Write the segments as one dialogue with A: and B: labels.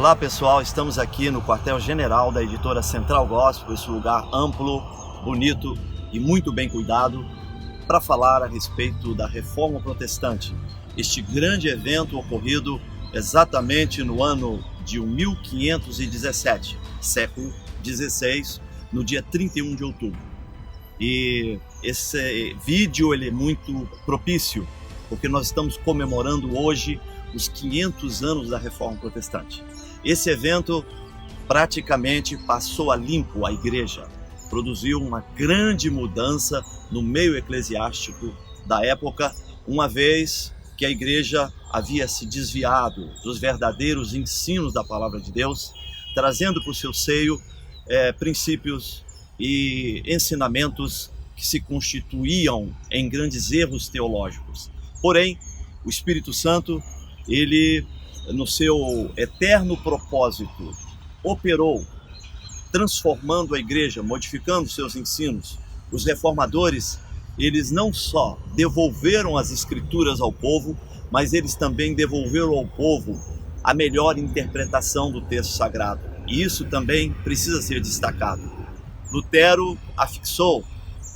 A: Olá pessoal, estamos aqui no quartel-general da editora Central Gospel, esse lugar amplo, bonito e muito bem cuidado, para falar a respeito da Reforma Protestante, este grande evento ocorrido exatamente no ano de 1517, século XVI, no dia 31 de outubro. E esse vídeo ele é muito propício, porque nós estamos comemorando hoje os 500 anos da Reforma Protestante. Esse evento praticamente passou a limpo a igreja, produziu uma grande mudança no meio eclesiástico da época, uma vez que a igreja havia se desviado dos verdadeiros ensinos da palavra de Deus, trazendo para o seu seio princípios e ensinamentos que se constituíam em grandes erros teológicos. Porém, o Espírito Santo, ele, no seu eterno propósito, operou, transformando a igreja, modificando seus ensinos. Os reformadores, eles não só devolveram as escrituras ao povo, mas eles também devolveram ao povo a melhor interpretação do texto sagrado. E isso também precisa ser destacado. Lutero afixou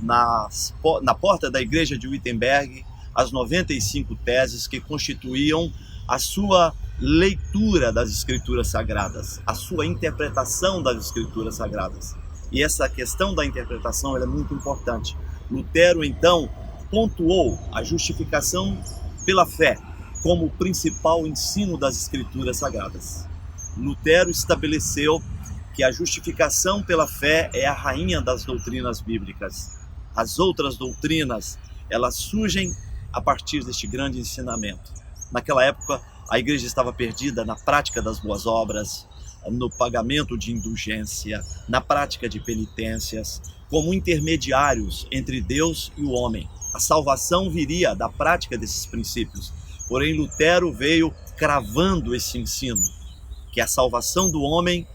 A: na porta da igreja de Wittenberg as 95 teses que constituíam a sua leitura das Escrituras Sagradas, a sua interpretação das Escrituras Sagradas. E essa questão da interpretação é muito importante. Lutero, então, pontuou a justificação pela fé como o principal ensino das Escrituras Sagradas. Lutero estabeleceu que a justificação pela fé é a rainha das doutrinas bíblicas. As outras doutrinas, elas surgem a partir deste grande ensinamento. Naquela época, a igreja estava perdida na prática das boas obras, no pagamento de indulgência, na prática de penitências, como intermediários entre Deus e o homem. A salvação viria da prática desses princípios. Porém, Lutero veio cravando esse ensino, que a salvação do homem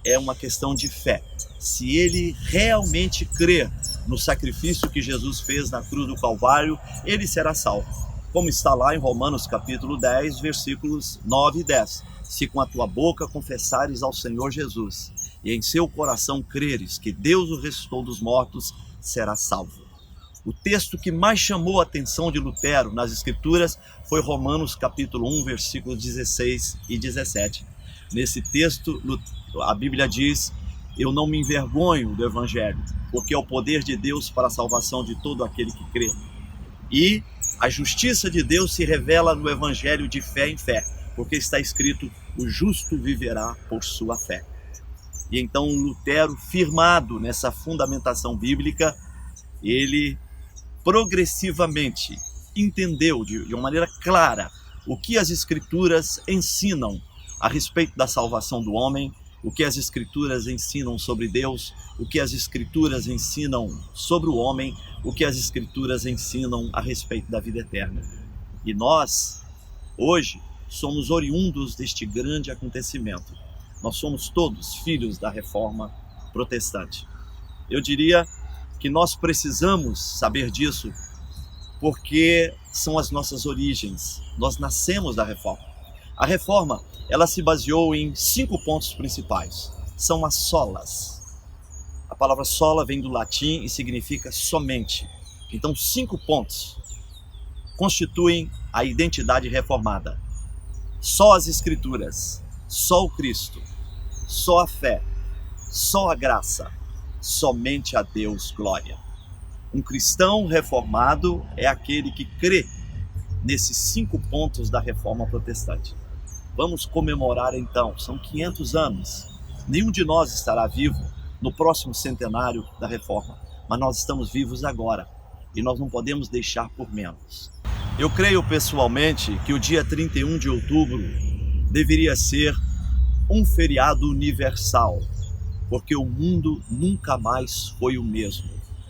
A: é uma questão de fé. Se ele realmente crer no sacrifício que Jesus fez na cruz do Calvário, ele será salvo. Como está lá em Romanos capítulo 10, versículos 9 e 10. Se com a tua boca confessares ao Senhor Jesus e em seu coração creres que Deus o ressuscitou dos mortos, serás salvo. O texto que mais chamou a atenção de Lutero nas Escrituras foi Romanos capítulo 1, versículos 16 e 17. Nesse texto, a Bíblia diz: eu não me envergonho do Evangelho, porque é o poder de Deus para a salvação de todo aquele que crê. E a justiça de Deus se revela no Evangelho de fé em fé, porque está escrito: o justo viverá por sua fé. E então Lutero, firmado nessa fundamentação bíblica, ele progressivamente entendeu de uma maneira clara o que as Escrituras ensinam a respeito da salvação do homem, o que as Escrituras ensinam sobre Deus, o que as Escrituras ensinam sobre o homem, o que as Escrituras ensinam a respeito da vida eterna. E nós, hoje, somos oriundos deste grande acontecimento. Nós somos todos filhos da Reforma Protestante. Eu diria que nós precisamos saber disso porque são as nossas origens. Nós nascemos da Reforma. A Reforma, ela se baseou em 5 pontos principais. São as solas. A palavra sola vem do latim e significa somente. Então, 5 pontos constituem a identidade reformada. Só as Escrituras, só o Cristo, só a fé, só a graça, somente a Deus glória. Um cristão reformado é aquele que crê nesses 5 pontos da Reforma Protestante. Vamos comemorar então, são 500 anos. Nenhum de nós estará vivo no próximo centenário da Reforma, mas nós estamos vivos agora e nós não podemos deixar por menos. Eu creio pessoalmente que o dia 31 de outubro deveria ser um feriado universal, porque o mundo nunca mais foi o mesmo,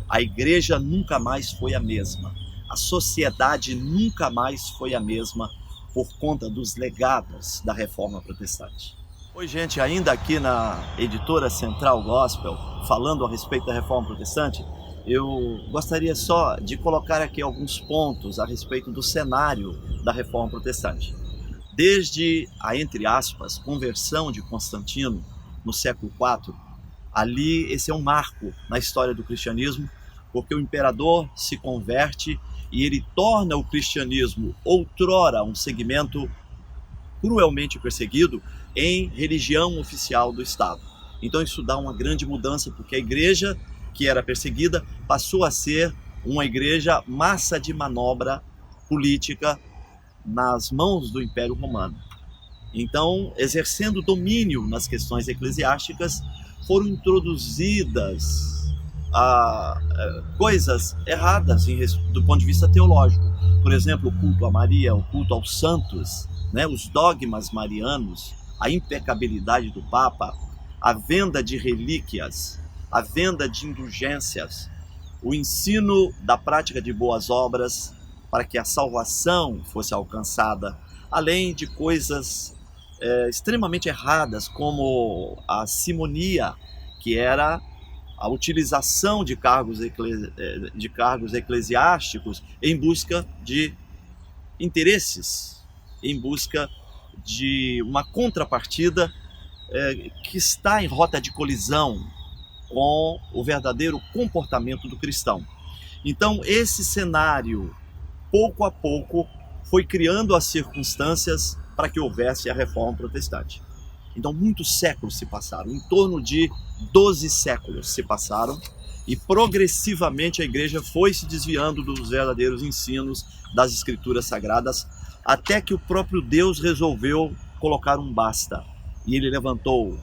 A: a igreja nunca mais foi a mesma, a sociedade nunca mais foi a mesma por conta dos legados da Reforma Protestante. Oi gente, ainda aqui na editora Central Gospel, falando a respeito da Reforma Protestante, eu gostaria só de colocar aqui alguns pontos a respeito do cenário da Reforma Protestante. Desde a, entre aspas, conversão de Constantino no século IV, ali esse é um marco na história do cristianismo, porque o imperador se converte e ele torna o cristianismo, outrora um segmento cruelmente perseguido, em religião oficial do Estado. Então isso dá uma grande mudança, porque a igreja que era perseguida passou a ser uma igreja massa de manobra política nas mãos do Império Romano. Então, exercendo domínio nas questões eclesiásticas, foram introduzidas coisas erradas do ponto de vista teológico. Por exemplo, o culto a Maria, o culto aos santos, né, os dogmas marianos, a impecabilidade do Papa, a venda de relíquias, a venda de indulgências, o ensino da prática de boas obras para que a salvação fosse alcançada, além de coisas extremamente erradas, como a simonia, que era a utilização de cargos eclesiásticos em busca de interesses, em busca de uma contrapartida que está em rota de colisão com o verdadeiro comportamento do cristão. Então, esse cenário, pouco a pouco, foi criando as circunstâncias para que houvesse a reforma protestante. Então, muitos séculos se passaram, em torno de 12 séculos se passaram, e progressivamente a igreja foi se desviando dos verdadeiros ensinos das escrituras sagradas, até que o próprio Deus resolveu colocar um basta. E ele levantou,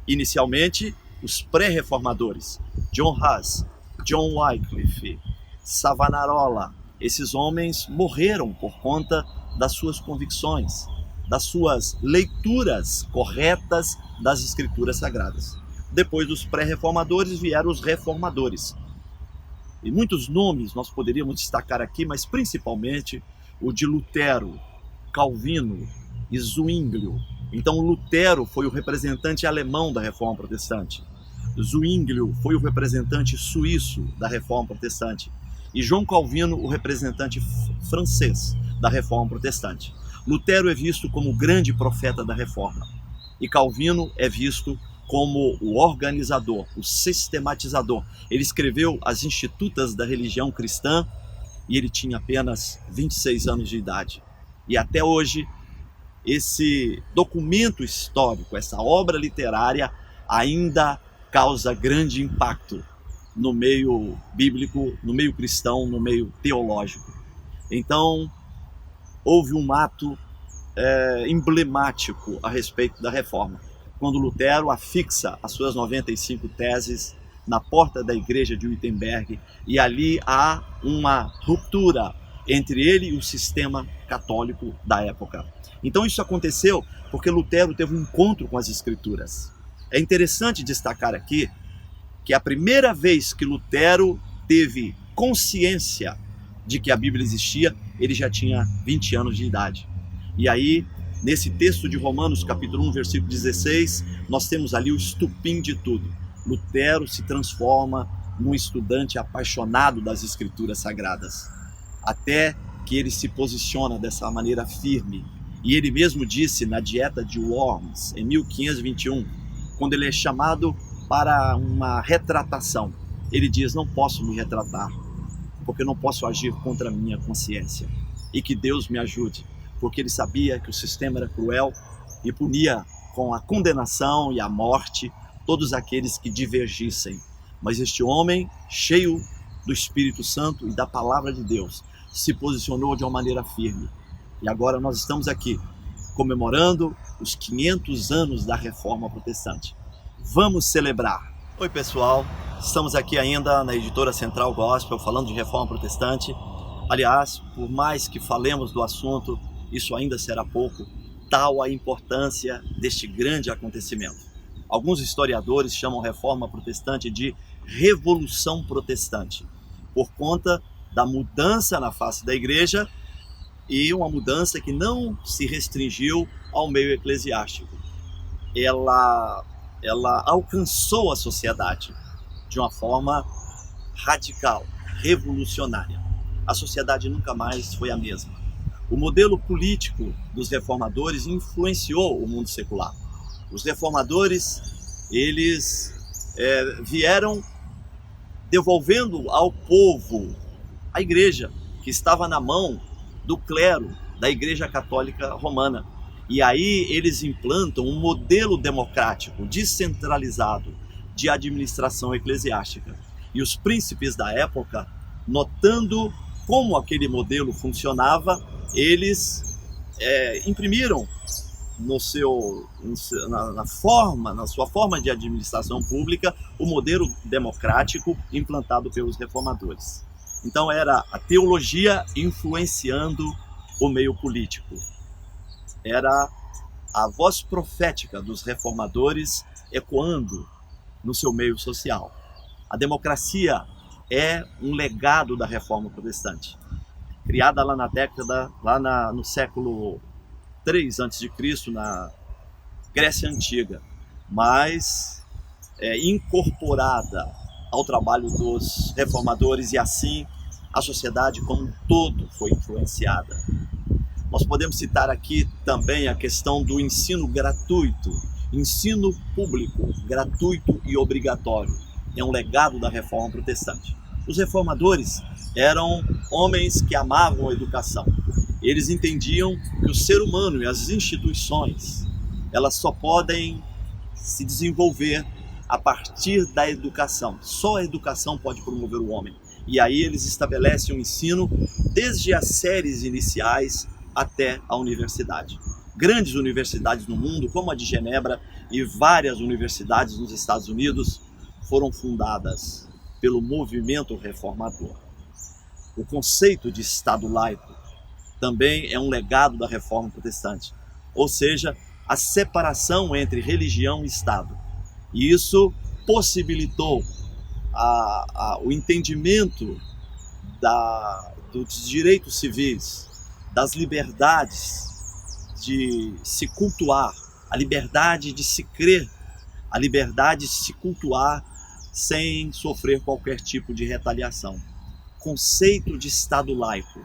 A: inicialmente, os pré-reformadores, John Huss, John Wycliffe, Savonarola. Esses homens morreram por conta das suas convicções, das suas leituras corretas das escrituras sagradas. Depois dos pré-reformadores vieram os reformadores. E muitos nomes nós poderíamos destacar aqui, mas principalmente o de Lutero, Calvino e Zwinglio. Então Lutero foi o representante alemão da Reforma Protestante. Zwinglio foi o representante suíço da Reforma Protestante. E João Calvino, o representante francês da Reforma Protestante. Lutero é visto como o grande profeta da Reforma. E Calvino é visto como o organizador, o sistematizador. Ele escreveu as Institutas da Religião Cristã e ele tinha apenas 26 anos de idade. E até hoje, esse documento histórico, essa obra literária, ainda causa grande impacto no meio bíblico, no meio cristão, no meio teológico. Então, houve um ato emblemático a respeito da reforma, quando Lutero afixa as suas 95 teses na porta da igreja de Wittenberg, e ali há uma ruptura entre ele e o sistema católico da época. Então isso aconteceu porque Lutero teve um encontro com as escrituras. É interessante destacar aqui que a primeira vez que Lutero teve consciência de que a Bíblia existia, ele já tinha 20 anos de idade. E aí, nesse texto de Romanos, capítulo 1, versículo 16, nós temos ali o estupim de tudo. Lutero se transforma num estudante apaixonado das escrituras sagradas, até que ele se posiciona dessa maneira firme. E ele mesmo disse na Dieta de Worms, em 1521, quando ele é chamado para uma retratação, ele diz: não posso me retratar, porque não posso agir contra a minha consciência, e que Deus me ajude, porque ele sabia que o sistema era cruel e punia com a condenação e a morte todos aqueles que divergissem. Mas este homem, cheio do Espírito Santo e da palavra de Deus, se posicionou de uma maneira firme. E agora nós estamos aqui comemorando os 500 anos da Reforma Protestante. Vamos celebrar! Oi pessoal, estamos aqui ainda na Editora Central Gospel falando de Reforma Protestante. Aliás, por mais que falemos do assunto, isso ainda será pouco, tal a importância deste grande acontecimento. Alguns historiadores chamam a Reforma Protestante de Revolução Protestante, por conta da mudança na face da igreja, e uma mudança que não se restringiu ao meio eclesiástico. Ela alcançou a sociedade de uma forma radical, revolucionária. A sociedade nunca mais foi a mesma. O modelo político dos reformadores influenciou o mundo secular. Os reformadores, eles vieram devolvendo ao povo a igreja, que estava na mão do clero da Igreja Católica Romana. E aí eles implantam um modelo democrático, descentralizado, de administração eclesiástica. E os príncipes da época, notando como aquele modelo funcionava, eles imprimiram na sua forma de administração pública o modelo democrático implantado pelos reformadores. Então era a teologia influenciando o meio político. Era a voz profética dos reformadores ecoando no seu meio social. A democracia é um legado da Reforma Protestante, criada lá no século III a.C., na Grécia Antiga, mas incorporada ao trabalho dos reformadores, e assim a sociedade como um todo foi influenciada. Nós podemos citar aqui também a questão do ensino gratuito, ensino público, gratuito e obrigatório. É um legado da Reforma Protestante. Os reformadores eram homens que amavam a educação. Eles entendiam que o ser humano e as instituições, elas só podem se desenvolver a partir da educação. Só a educação pode promover o homem. E aí eles estabelecem um ensino desde as séries iniciais até a universidade. Grandes universidades no mundo, como a de Genebra e várias universidades nos Estados Unidos, foram fundadas pelo movimento reformador. O conceito de Estado laico também é um legado da Reforma Protestante, ou seja, a separação entre religião e Estado. E isso possibilitou o entendimento dos direitos civis, das liberdades de se cultuar, a liberdade de se crer, a liberdade de se cultuar sem sofrer qualquer tipo de retaliação. Conceito de Estado laico,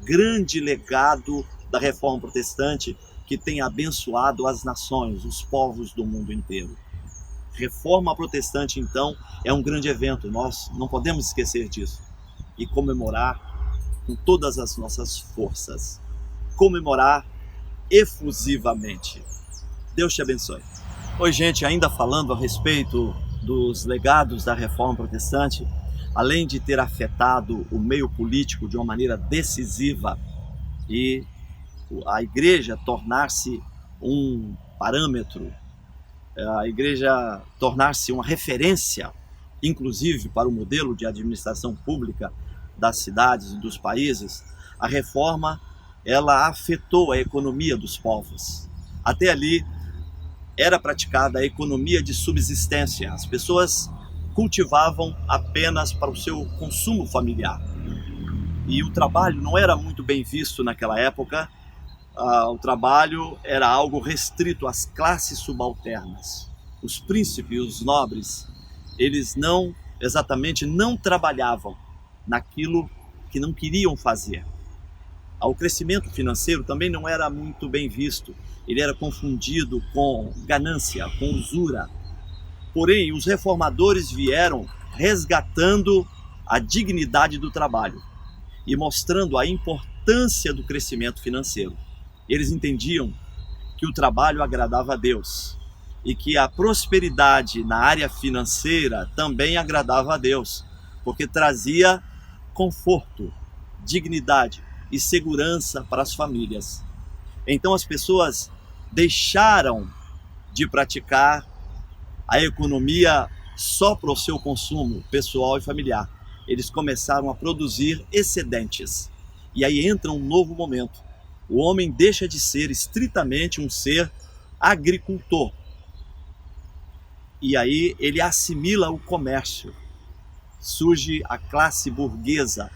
A: grande legado da Reforma Protestante, que tem abençoado as nações, os povos do mundo inteiro. Reforma Protestante, então, é um grande evento, nós não podemos esquecer disso e comemorar com todas as nossas forças, comemorar efusivamente. Deus te abençoe. Oi, gente, ainda falando a respeito dos legados da Reforma Protestante, além de ter afetado o meio político de uma maneira decisiva e a igreja tornar-se um parâmetro, a igreja tornar-se uma referência, inclusive para o modelo de administração pública das cidades e dos países, a reforma ela afetou a economia dos povos. Até ali era praticada a economia de subsistência. As pessoas cultivavam apenas para o seu consumo familiar. E o trabalho não era muito bem visto naquela época. O trabalho era algo restrito às classes subalternas. Os príncipes e os nobres, eles não trabalhavam naquilo que não queriam fazer. O crescimento financeiro também não era muito bem visto. Ele era confundido com ganância, com usura. Porém, os reformadores vieram resgatando a dignidade do trabalho e mostrando a importância do crescimento financeiro. Eles entendiam que o trabalho agradava a Deus e que a prosperidade na área financeira também agradava a Deus, porque trazia conforto, dignidade e segurança para as famílias. Então as pessoas deixaram de praticar a economia só para o seu consumo pessoal e familiar. Eles começaram a produzir excedentes. E aí entra um novo momento. O homem deixa de ser estritamente um ser agricultor. E aí ele assimila o comércio. Surge a classe burguesa,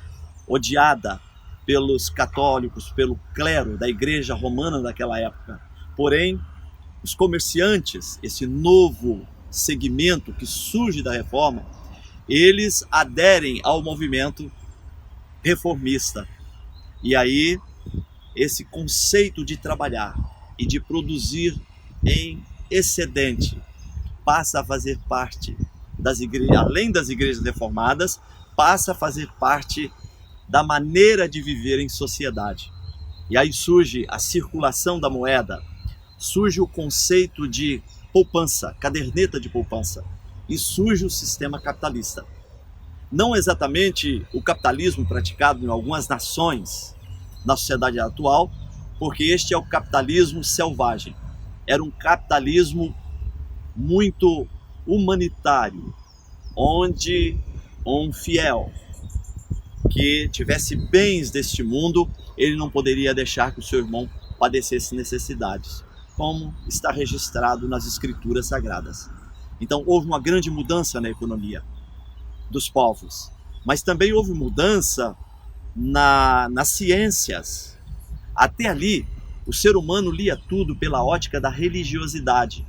A: odiada pelos católicos, pelo clero da Igreja Romana daquela época. Porém, os comerciantes, esse novo segmento que surge da reforma, eles aderem ao movimento reformista. E aí esse conceito de trabalhar e de produzir em excedente passa a fazer parte das igrejas, além das igrejas reformadas, passa a fazer parte da maneira de viver em sociedade. E aí surge a circulação da moeda, surge o conceito de poupança, caderneta de poupança, e surge o sistema capitalista. Não exatamente o capitalismo praticado em algumas nações na sociedade atual, porque este é o capitalismo selvagem. Era um capitalismo muito humanitário, onde um fiel que tivesse bens deste mundo, ele não poderia deixar que o seu irmão padecesse necessidades, como está registrado nas Escrituras Sagradas. Então houve uma grande mudança na economia dos povos, mas também houve mudança nas ciências. Até ali, o ser humano lia tudo pela ótica da religiosidade,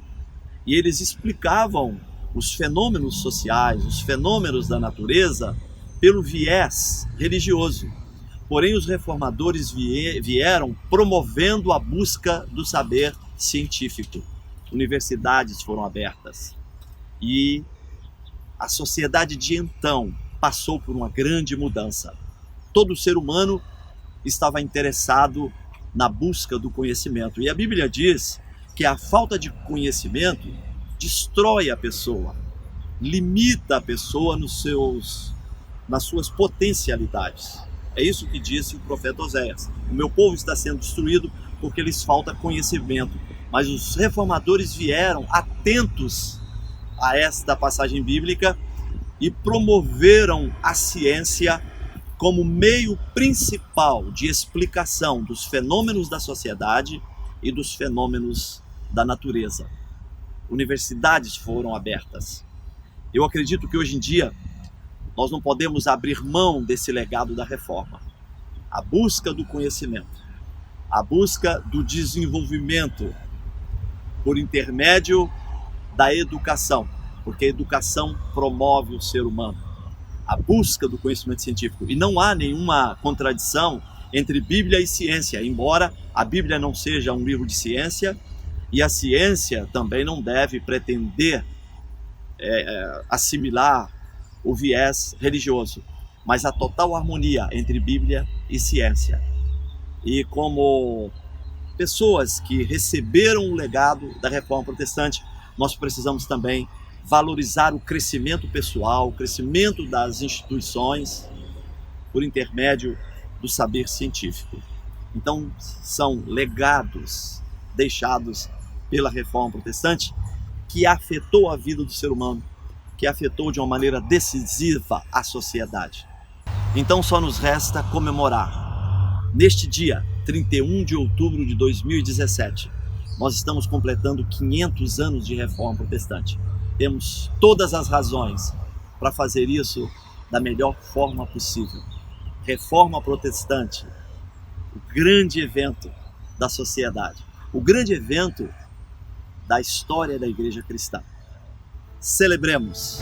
A: e eles explicavam os fenômenos sociais, os fenômenos da natureza, pelo viés religioso. Porém, os reformadores vieram promovendo a busca do saber científico. Universidades foram abertas e a sociedade de então passou por uma grande mudança. Todo ser humano estava interessado na busca do conhecimento. E a Bíblia diz que a falta de conhecimento destrói a pessoa, limita a pessoa nas suas potencialidades. É isso que disse o profeta Oséias. O meu povo está sendo destruído porque lhes falta conhecimento. Mas os reformadores vieram atentos a esta passagem bíblica e promoveram a ciência como meio principal de explicação dos fenômenos da sociedade e dos fenômenos da natureza. Universidades foram abertas. Eu acredito que hoje em dia nós não podemos abrir mão desse legado da reforma. A busca do conhecimento, a busca do desenvolvimento por intermédio da educação, porque a educação promove o ser humano. A busca do conhecimento científico. E não há nenhuma contradição entre Bíblia e ciência, embora a Bíblia não seja um livro de ciência e a ciência também não deve pretender assimilar o viés religioso, mas a total harmonia entre Bíblia e ciência. E como pessoas que receberam o legado da Reforma Protestante, nós precisamos também valorizar o crescimento pessoal, o crescimento das instituições por intermédio do saber científico. Então, são legados deixados pela Reforma Protestante que afetou a vida do ser humano, que afetou de uma maneira decisiva a sociedade. Então só nos resta comemorar. Neste dia, 31 de outubro de 2017, nós estamos completando 500 anos de Reforma Protestante. Temos todas as razões para fazer isso da melhor forma possível. Reforma Protestante, o grande evento da sociedade, o grande evento da história da Igreja Cristã. Celebremos!